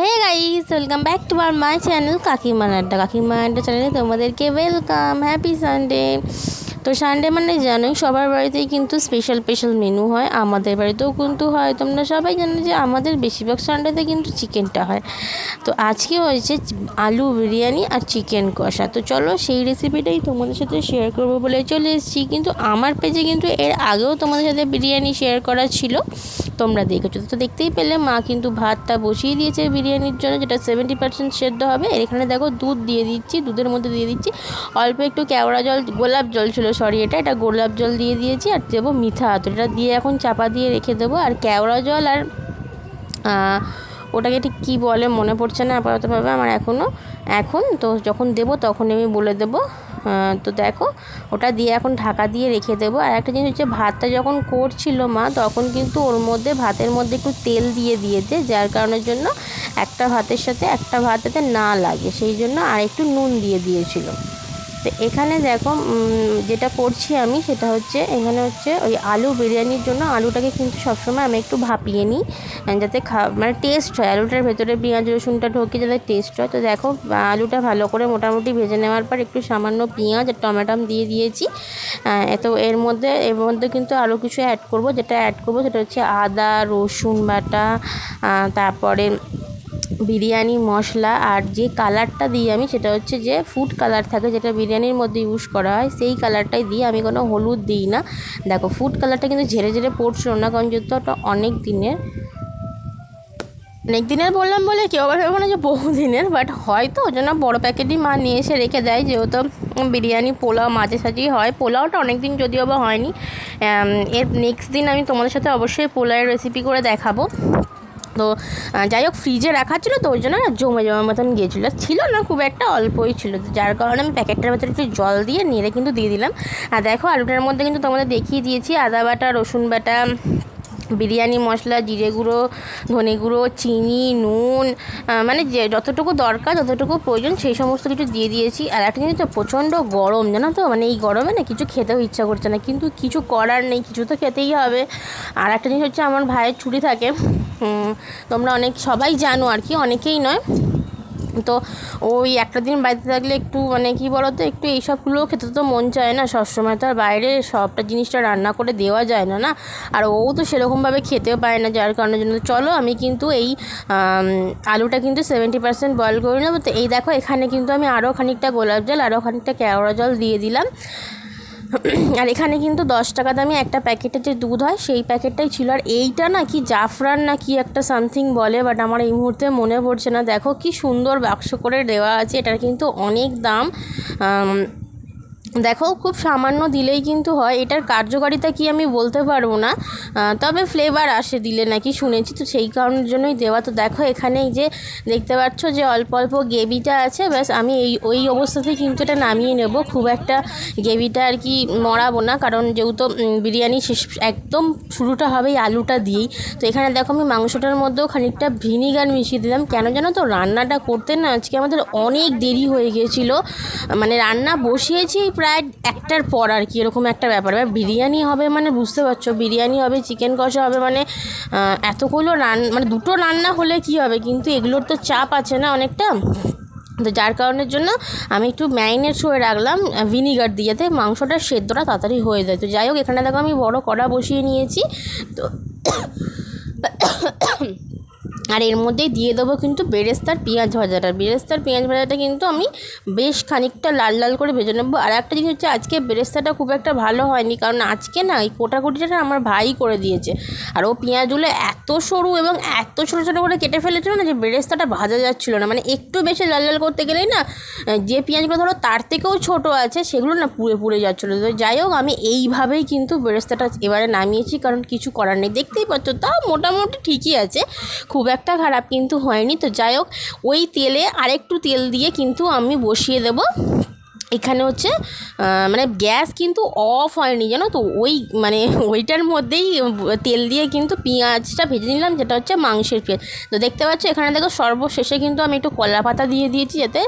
Hey guys, welcome back to our my channel কাকিমার আড্ডা চ্যানেলে তোমাদেরকে ওয়েলকাম। Happy Sunday. তো সানডে মানে জানোই সবার বাড়িতেই কিন্তু স্পেশাল মেনু হয়, আমাদের বাড়িতেও কিন্তু হয়। তোমরা সবাই জানো যে আমাদের বেশিরভাগ সানডেতে কিন্তু চিকেনটা হয়। তো আজকে হয়েছে আলু বিরিয়ানি আর চিকেন কষা। তো চলো সেই রেসিপিটাই তোমাদের সাথে শেয়ার করবো বলে চলে এসেছি। কিন্তু আমার পেজে কিন্তু এর আগেও তোমাদের সাথে বিরিয়ানি শেয়ার করা ছিল, তোমরা দেখেছো। তো দেখতেই পেলে মা কিন্তু ভাতটা বসিয়ে দিয়েছে বিরিয়ানির জন্য, যেটা 70% সেদ্ধ হবে। আর এখানে দেখো দুধ দিয়ে দিচ্ছি, দুধের মধ্যে দিয়ে দিচ্ছি অল্প একটু কেওড়া জল, গোলাপ জল ছিল সরি, এটা গোলাপ জল দিয়ে দিয়েছি। আর দেবো মিঠা আতর, এটা দিয়ে এখন চাপা দিয়ে রেখে দেবো। আর কেওড়া জল আর ওটাকে ঠিক কী বলে মনে পড়ছে না আপাততভাবে আমার এখন তো যখন দেবো তখন আমি বলে দেবো। তো দেখো ওটা দিয়ে এখন ঢাকা দিয়ে রেখে দেবো। আর একটা জিনিস হচ্ছে, ভাতটা যখন করছিল মা তখন কিন্তু ওর মধ্যে ভাতের মধ্যে একটু তেল দিয়ে দিয়েছে, যার কারণের জন্য একটা ভাতের সাথে একটা ভাত যাতে না লাগে সেই জন্য আর একটু নুন দিয়ে দিয়েছিল। তো এখানে দেখো যেটা করছি আমি সেটা হচ্ছে, এখানে হচ্ছে ওই আলু বিরিয়ানির জন্য আলুটাকে কিন্তু সবসময় আমি একটু ভাপিয়ে নিই, যাতে মানে টেস্ট হয়, আলুটার ভেতরে পেঁয়াজ রসুনটা ঢোকে যাতে টেস্ট হয়। তো দেখো আলুটা ভালো করে মোটামুটি ভেজে নেওয়ার পর একটু সামান্য পেঁয়াজ আর টমেটো দিয়ে দিয়েছি। তো এর মধ্যে কিন্তু আরও কিছু অ্যাড করব, যেটা অ্যাড করব সেটা হচ্ছে আদা রসুন বাটা, তারপরে বিরিয়ানি মশলা, আর যে কালারটা দিই আমি সেটা হচ্ছে যে ফুড কালার থাকে, যেটা বিরিয়ানির মধ্যে ইউজ করা হয়, সেই কালারটাই দিই আমি, কোনো হলুদ দিই না। দেখো ফুড কালারটা কিন্তু ঝেড়ে ঝেড়ে পড়ছিল না, কারণ যেহেতু ওটা অনেক দিনের বললাম বলে কেউ আবার ভেবে না যে বহুদিনের, বাট হয়তো ওই জন্য বড়ো প্যাকেটই মা নিয়ে এসে রেখে দেয়, যেহেতু বিরিয়ানি পোলাও মাঝে সাঝেই হয়। পোলাওটা অনেক দিন যদিও বা হয়নি, এর নেক্সট দিন আমি তোমাদের সাথে অবশ্যই পোলাওয়ের রেসিপি করে দেখাবো। তো যাই হোক, ফ্রিজে রাখা ছিল তো ওই জন্য না জমে মতন গিয়েছিলো, ছিল না খুব একটা, অল্পই ছিল, যার কারণে আমি প্যাকেটটার ভেতরে একটু জল দিয়ে নেড়ে কিন্তু দিয়ে দিলাম। আর দেখো আলুটার মধ্যে কিন্তু তোমাদের দেখিয়ে দিয়েছি আদা বাটা রসুন বাটা, বিরিয়ানি মশলা, জিরে গুঁড়ো, ধনে গুঁড়ো, চিনি, নুন, মানে যে যতটুকু দরকার যতটুকু প্রয়োজন সেই সমস্ত কিছু দিয়ে দিয়েছি। আর একটা জিনিস তো, প্রচণ্ড গরম জানো তো, মানে এই গরমে না কিছু খেতেও ইচ্ছা করছে না, কিন্তু কিছু করার নেই, কিছু তো খেতেই হবে। আর একটা জিনিস হচ্ছে, আমার ভাইয়ের ছুটি থাকে, তোমরা সবাই জানো আর কি, অনেকেই নয়। তো ওই একটা দিন বাড়িতে থাকলে একটু মানে কী বলো তো, একটু এইসবগুলো খেতে তো মন চায় না, সবসময় তো আর বাইরে সবটা জিনিসটা রান্না করে দেওয়া যায় না না। আর ও তো সেরকমভাবে খেতেও পারে না, যার কারণের জন্য চলো আমি কিন্তু এই আলুটা কিন্তু 70% বয়েল করে নেবো। তো এই দেখো এখানে কিন্তু আমি আরও খানিকটা গোলাপ জল, আরও খানিকটা কেওড়া জল দিয়ে দিলাম। আর এখানে কিন্তু 10 টাকা দামি একটা প্যাকেটের যে দুধ হয় সেই প্যাকেটটাই ছিল। আর এইটা না কি জাফরান না কি একটা সামথিং বলে, বাট আমার এই মুহূর্তে মনে পড়ছে না। দেখো কি সুন্দর বাক্স করে দেওয়া আছে, এটার কিন্তু অনেক দাম। দেখো খুব সামান্য দিলেই কিন্তু হয়, এটার কার্যকারিতা কি আমি বলতে পারবো না, তবে ফ্লেভার আসে দিলে নাকি শুনেছি, তো সেই কারণের জন্যই দেওয়া। তো দেখো এখানে এই যে দেখতে পাচ্ছ যে অল্প অল্প গ্রেভিটা আছে, ব্যাস আমি ওই অবস্থাতেই কিন্তু এটা নামিয়ে নেব। খুব একটা গ্রেভিটা আর কি মরাবো না, কারণ যেহেতু বিরিয়ানি শেষ একদম শুরুটা হবে এই আলুটা দিয়েই। তো এখানে দেখো আমি মাংসটার মধ্যেও খানিকটা ভিনিগার মিশিয়ে দিলাম। কেন জানো তো, রান্নাটা করতে না আজকে আমাদের অনেক দেরি হয়ে গিয়েছিলো, মানে রান্না বসিয়েছি প্রায় 1টার পর আর কি, এরকম একটা ব্যাপার। এবার বিরিয়ানি হবে মানে বুঝতে পারছো, বিরিয়ানি হবে চিকেন কষা হবে মানে এতগুলো মানে দুটো রান্না হলে কি হবে, কিন্তু এগুলোর তো চাপ আছে না অনেকটা। তো যার কারণের জন্য আমি একটু ম্যারিনেট করে রাখলাম ভিনিগার দিয়ে, যাতে মাংসটা সেদ্ধটা তাড়াতাড়ি হয়ে যায়। তো যাই হোক এখানে দেখো আমি বড় কড়া বসিয়ে নিয়েছি। তো আর এর মধ্যেই দিয়ে দেবো কিন্তু বেরেস্তার পেঁয়াজ ভাজাটা কিন্তু আমি বেশ খানিকটা লাল লাল করে ভেজে নেবো। আর একটা জিনিস হচ্ছে, আজকে বেরেস্তাটা খুব একটা ভালো হয়নি, কারণ আজকে না এই কোটাকুটিটা আমার ভাই করে দিয়েছে। আর ও পেঁয়াজগুলো এত সরু এবং এত ছোটো ছোটো করে কেটে ফেলেছিল না যে বেরেস্তাটা ভাজা যাচ্ছিলো না, মানে একটু বেশি লাল লাল করতে গেলেই না যে পেঁয়াজগুলো ধরো তার থেকেও ছোটো আছে সেগুলো না পুড়ে পুড়ে যাচ্ছিলো। তো যাই হোক আমি এইভাবেই কিন্তু বেরেস্তাটা এবারে নামিয়েছি, কারণ কিছু করার নেই। দেখতেই পাচ্ছ তাও মোটামুটি ঠিকই আছে, খুব একটা খারাপ কিন্তু হয়নি। তো যাই হোক ওই তেলে আরেকটু তেল দিয়ে কিন্তু আমি বসিয়ে দেবো। এখানে হচ্ছে মানে গ্যাস কিন্তু অফ হয়নি জানো তো, মানে ওইটার মধ্যেই তেল দিয়ে কিন্তু পেঁয়াজটা ভেজে নিলাম, যেটা হচ্ছে মাংসের পেঁয়াজ। তো দেখতে পাচ্ছ এখানে দেখো সর্বশেষে কিন্তু আমি একটু কলা পাতা দিয়ে দিয়েছি, যাতে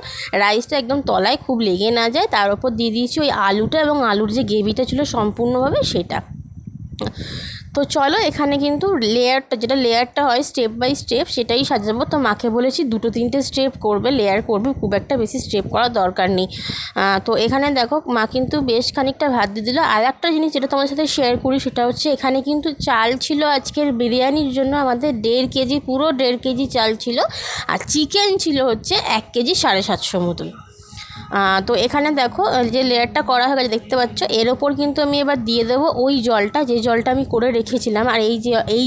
রাইসটা একদম তলায় খুব লেগে না যায়। তার উপর দিয়ে দিয়েছি ওই আলুটা এবং আলুর যে গ্রেভিটা ছিল সম্পূর্ণভাবে সেটা। তো চলো এখানে কিন্তু লেয়ারটা হয় স্টেপ বাই স্টেপ সেটাই সাজাবো। তো মাকে বলেছি 2-3টে স্টেপ করবে, লেয়ার করবে, খুব একটা বেশি স্টেপ করার দরকার নেই। তো এখানে দেখো মা কিন্তু বেশ খানিকটা ভাত দিয়ে দিল। আর একটা জিনিস যেটা তোমাদের সাথে শেয়ার করি সেটা হচ্ছে এখানে কিন্তু চাল ছিল আজকের বিরিয়ানির জন্য আমাদের 1.5 কেজি, পুরো 1.5 কেজি চাল ছিল। আর চিকেন ছিল হচ্ছে 1 কেজি 750 মতন। তো এখানে দেখো যে লেয়ারটা করা হয়ে গেছে দেখতে পাচ্ছ, এর ওপর কিন্তু আমি এবার দিয়ে দেবো ওই জলটা, যে জলটা আমি করে রেখেছিলাম। আর এই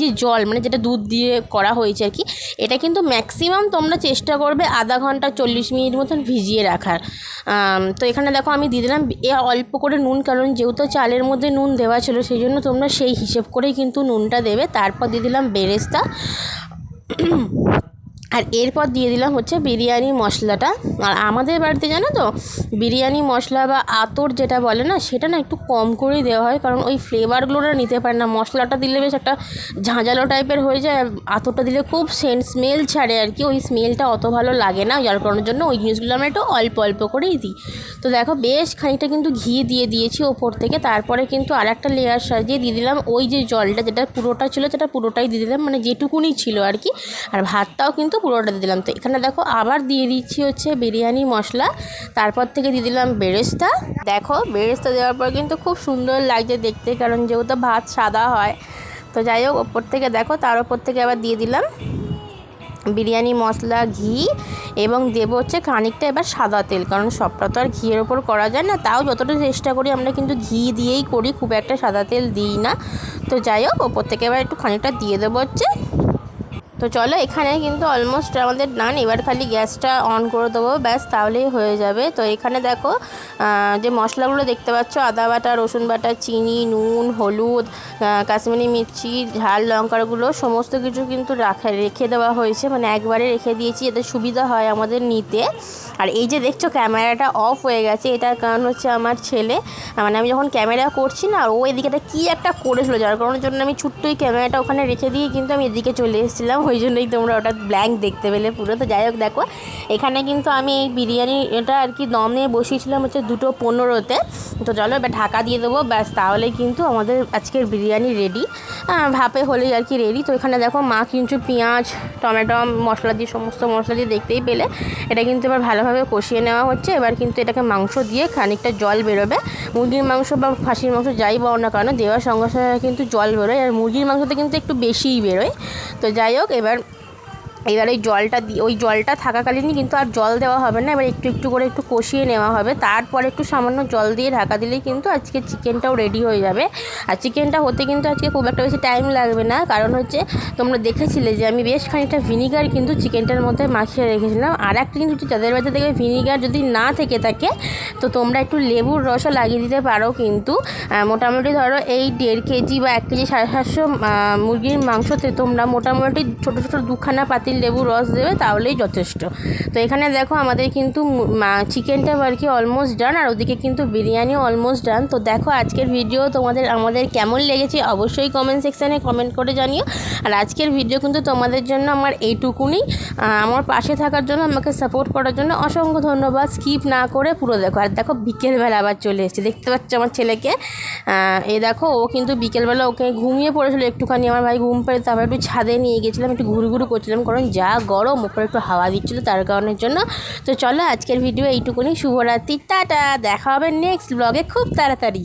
যে জল মানে যেটা দুধ দিয়ে করা হয়েছে আর কি, এটা কিন্তু ম্যাক্সিমাম তোমরা চেষ্টা করবে আধা ঘন্টা 40 মিনিট মতন ভিজিয়ে রাখার। তো এখানে দেখো আমি দিয়ে দিলাম অল্প করে নুন, কারণ যেহেতু চালের মধ্যে নুন দেওয়া ছিল সেই জন্য তোমরা সেই হিসেব করেই কিন্তু নুনটা দেবে। তারপর দিয়ে দিলাম বেরেস্তা, আর এরপর দিয়ে দিলাম হচ্ছে বিরিয়ানি মশলাটা। আর আমাদের বাড়িতে জানো তো বিরিয়ানি মশলা বা আতর যেটা বলে না, সেটা না একটু কম করেই দেওয়া হয়, কারণ ওই ফ্লেভারগুলো না নিতে পারে না। মশলাটা দিলে বেশ একটা ঝাঁঝালো টাইপের হয়ে যায়, আর আতরটা দিলে খুব স্মেল ছাড়ে আর কি, ওই স্মেলটা অত ভালো লাগে না, যার কারণের জন্য ওই জিনিসগুলো আমরা একটু অল্প অল্প করেই দিই। তো দেখো বেশ খানিকটা কিন্তু ঘি দিয়ে দিয়েছি ওপর থেকে। তারপরে কিন্তু আর একটা লেয়ার সাজিয়ে দিয়ে দিলাম ওই যে জলটা, যেটা পুরোটা ছিল সেটা পুরোটাই দিয়ে দিলাম, মানে যেটুকুনি ছিল আর কি। আর ভাতটাও কিন্তু পুরোটা দিয়ে দিলাম। তো এখানে দেখো আবার দিয়ে দিচ্ছি হচ্ছে বিরিয়ানি মশলা, তারপর থেকে দিয়ে দিলাম বেরেস্তা। দেখো বেরেস্তা দেওয়ার পর কিন্তু খুব সুন্দর লাগছে দেখতে, কারণ যেহেতু ভাত সাদা হয়। তো যাই হোক ওপর থেকে দেখো, তার ওপর থেকে আবার দিয়ে দিলাম বিরিয়ানি মশলা, ঘি, এবং দেবো হচ্ছে খানিকটা এবার সাদা তেল, কারণ সবটা তো আর ঘিয়ের ওপর করা যায় না। তাও যতটা চেষ্টা করি আমরা কিন্তু ঘি দিয়েই করি, খুব একটা সাদা তেল দিই না। তো যাই হোক ওপর থেকে এবার একটু খানিকটা দিয়ে দেবো হচ্ছে। তো চলো এখানে কিন্তু অলমোস্ট আমাদের ডান, এবার খালি গ্যাসটা অন করে দেবো, ব্যাস তাহলেই হয়ে যাবে। তো এখানে দেখো যে মশলাগুলো দেখতে পাচ্ছ, আদা বাটা, রসুন বাটা, চিনি, নুন, হলুদ, কাশ্মীরি মির্চি, ঝাল লঙ্কারগুলো সমস্ত কিছু কিন্তু রেখে দেওয়া হয়েছে, মানে একবারে রেখে দিয়েছি যাতে সুবিধা হয় আমাদের নিতে। আর এই যে দেখছো ক্যামেরাটা অফ হয়ে গেছে, এটার কারণ হচ্ছে আমার ছেলে, মানে আমি যখন ক্যামেরা করছি না, ও এদিকেটা কী একটা করেছিল, যার কারণের জন্য আমি ছোট্টই ক্যামেরাটা ওখানে রেখে দিয়ে কিন্তু আমি এদিকে চলে এসেছিলাম, ওই জন্যই তোমরা ওটা ব্ল্যাঙ্ক দেখতে পেলে পুরো। তো যাই হোক দেখো এখানে কিন্তু আমি এই বিরিয়ানি এটা আর কি দমে বসিয়েছিলাম হচ্ছে 2:15-তে। তো চলো এবার ঢাকা দিয়ে দেবো, ব্যাস তাহলেই কিন্তু আমাদের আজকের বিরিয়ানি রেডি, ভাপে হলেই আর কি রেডি। তো এখানে দেখো মা কিন্তু পেঁয়াজ, টমেটো, মশলা দিয়ে সমস্ত মশলা দিয়ে দেখতেই পেলে এটা কিন্তু এবার ভালোভাবে কষিয়ে নেওয়া হচ্ছে। এবার কিন্তু এটাকে মাংস দিয়ে খানিকটা জল বেরোবে, মুরগির মাংস বা খাসির মাংস যাই পাও না কেন দেওয়ার সঙ্গে সঙ্গে কিন্তু জল বেরোয়, আর মুরগির মাংসতে কিন্তু একটু বেশিই বেরোয়। তো যাই হোক এবার ওই জলটা থাকাকালীনই কিন্তু আর জল দেওয়া হবে না, এবার একটু একটু করে একটু কষিয়ে নেওয়া হবে, তারপরে একটু সামান্য জল দিয়ে ঢাকা দিলেই কিন্তু আজকে চিকেনটাও রেডি হয়ে যাবে। আর চিকেনটা হতে কিন্তু আজকে খুব একটা বেশি টাইম লাগবে না, কারণ হচ্ছে তোমরা দেখেছিলে যে আমি বেশ খানিকটা ভিনিগার কিন্তু চিকেনটার মধ্যে মাখিয়ে রেখেছিলাম। আর একটা কিন্তু যাদের বাড়িতে দেখবে ভিনিগার যদি না থেকে থাকে, তো তোমরা একটু লেবুর রসও লাগিয়ে দিতে পারো। কিন্তু মোটামুটি ধরো এই 1.5 কেজি বা 1 কেজি 750 মুরগির মাংসতে তোমরা মোটামুটি ছোটো ছোটো 2খানা পাতিল লেবুর রস দেবে, তাহলেই যথেষ্ট। তো এখানে দেখো আমাদের কিন্তু চিকেনটা আর কি অলমোস্ট ডান, আর ওদিকে কিন্তু বিরিয়ানিও অলমোস্ট ডান। তো দেখো আজকের ভিডিও আমাদের কেমন লেগেছে অবশ্যই কমেন্ট সেকশানে কমেন্ট করে জানিও। আর আজকের ভিডিও কিন্তু তোমাদের জন্য আমার এইটুকুনি। আমার পাশে থাকার জন্য, আমাকে সাপোর্ট করার জন্য অসংখ্য ধন্যবাদ। স্কিপ না করে পুরো দেখো। আর দেখো বিকেলবেলা আবার চলে এসেছে, দেখতে পাচ্ছ আমার ছেলেকে, এই দেখো ও কিন্তু বিকেলবেলা ওকে ঘুমিয়ে পড়েছিল একটুখানি, আমার ভাই ঘুম পেড়ে তারপর একটু ছাদে নিয়ে গেছিলাম, একটু ঘুরু করছিলাম, কারণ যা গরম, ওপরে একটু হাওয়া দিচ্ছিলো তার কারণের জন্য। তো চলো আজকের ভিডিও এইটুকুনি, শুভরাত্রি, টাটা, দেখা হবে নেক্সট ব্লগে খুব তাড়াতাড়ি।